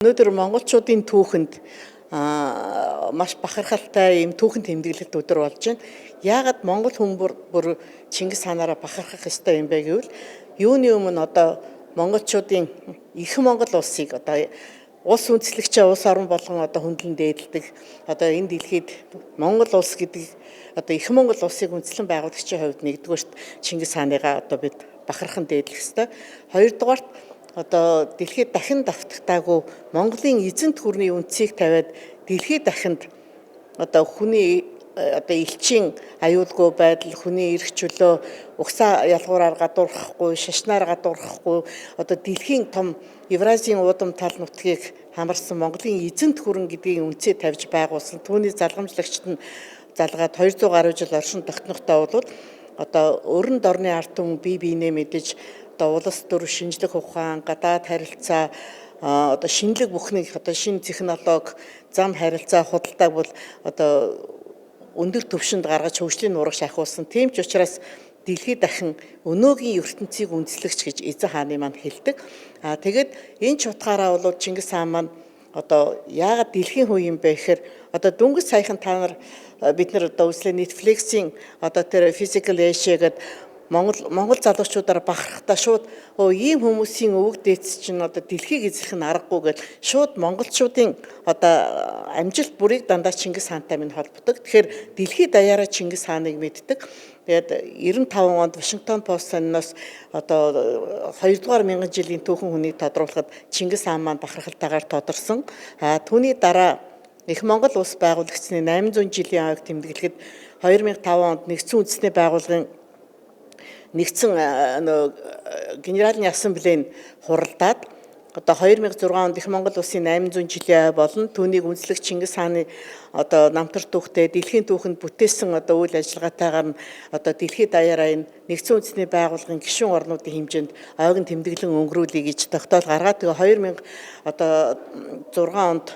Өнөөдөр монголчуудын түүхэнд маш бахархалтай ийм түүхэн тэмдэглэлт өдөр болж байна. Яагаад монгол хүн бүр Чингис хаанаараа бахархах ёстой юм бэ гэвэл юуны өмнө одоо монголчуудын их Монгол улсыг одоо улс үндэслэгчээ улс орон болгон одоо хөндлөн дээдэлдэг одоо энэ дэлхийд Монгол улс гэдэг одоо их Монгол улсыг үндэслэн байгуулагчийн хувьд нэгдүгээрт Чингис хааныгаа одоо бид бахархан дээдлэх ёстой. Хоёрдугаарт одоо дэлхийд дахин давтагдаагүй Монголын эзэнт гүрний үндсийг тавиад дэлхийд дахинд одоо хүний одоо элчийн аюулгүй байдал, хүний эрх чөлөө, угсаа ялгуураар гадуурхахгүй, шашнаар гадуурхахгүй одоо дэлхийн том Евразийн уудам тал нутгийг хамарсан Монголын эзэнт гүрэн гэдгийг үндсээ тавьж байгуулсан. Түүний залгамжлагчид нь залгаад 200 гаруй жил оршин тогтнохтой бол одоо өрн дорны ард түмэн бие биенээ мэдэж одоо улс төр шинжлэх ухаан, гадаад харилцаа одоо шинэлэг бүхнийг одоо шинэ технологи, зам харилцаа худалдааг бол одоо өндөр түвшинд гаргаж хөгжлийн нураг шахуулсан. Тийм ч учраас дэлхийд дахин өнөөгийн ертөнцийг үндэслэгч гэж эзэн хааны маань хэлдэг. Тэгээд энэ ч утгаараа бол Чингис хаан маань одоо яагаад дэлхийн хүн юм бэ гэхээр одоо дөнгөж саяхан та нар бид нар одоо үзлээ Netflix-ийн одоо тэр Physical Asia гэдэг Монгол залуучуудаар бахархтаа шууд ийм хүмүүсийн өвөг дээдс чинь одоо дэлхийг эзлэх нь аргагүй гэж шууд монголчуудын одоо амжилт бүрийг дандаа Чингис хаантай минь холбодог. Тэгэхээр дэлхийд даяараа Чингис хааныг мэддэг. Тэгээд 95 онд Вашингтон Пост сониноос одоо 2-р мянган жилийн түүхэн хүнийг тодруулахад Чингис хаан маань бахархалтайгаар тодорсон. Түүний дараа Их Монгол улс байгуулагдсны 800 жилийн ойг тэмдэглэхэд 2005 онд Нэгдсэн үндэсний байгууллагын нэгдсэн генеральны ассамблеийн хуралдаад одоо 2006 онд Их Монгол улсын 800 жилийн ой болон түүнийг үндэслэх Чингис хааны одоо намтар түүхтэй дэлхийн түүхэнд бүтээсэн одоо үйл ажиллагаатайгаар нь одоо дэлхийд даяараа энэ Нэгдсэн үндэсний байгууллагын гишүүн орнуудын хэмжээнд ойгын тэмдэглэн өнгөрүүлье гэж тогтоол гаргаад тэгээ 2006 онд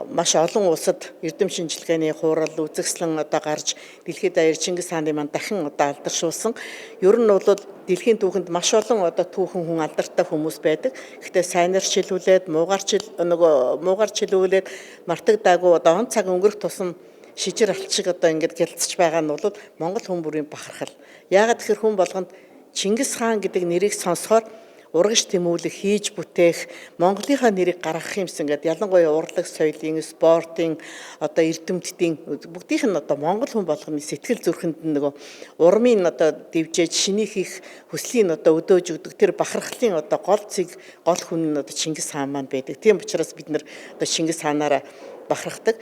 маш олон улсад эрдэм шинжилгээний хурал үзэсгэлэн одоо гарч дэлхийд даяар Чингис хааны маань дахин одоо алдаршуулсан. Ер нь бол дэлхийн түүхэнд маш олон одоо түүхэн хүн алдартай хүмүүс байдаг. Гэхдээ сайнаар шилүүлээд муугаар шилүүлээд мартагдаагүй одоо он цаг өнгөрөх тусам шижир алчиг одоо ингэж гялцж байгаа нь бол Монгол хүн бүрийн бахархал. Яагаад тэгэхээр хүн болгонд Чингис хаан гэдэг нэрийг сонсохоор урагш тэмүүлэх, хийж бүтээх, Монголынхаа нэрийг гаргах юмсан гэдэг ялангуяа урлаг соёлын, спортын, одоо эрдэмтдийн бүгдийнх нь одоо монгол хүн болгоны сэтгэл зүрхэнд нөгөө урмын одоо дэвжээж шинийх их хүслийн одоо өдөөж өгдөг тэр бахархлын одоо гол хүн нь одоо Чингис хаан маань байдаг. Тийм учраас бид нар одоо Чингис хаанаараа бахархдаг.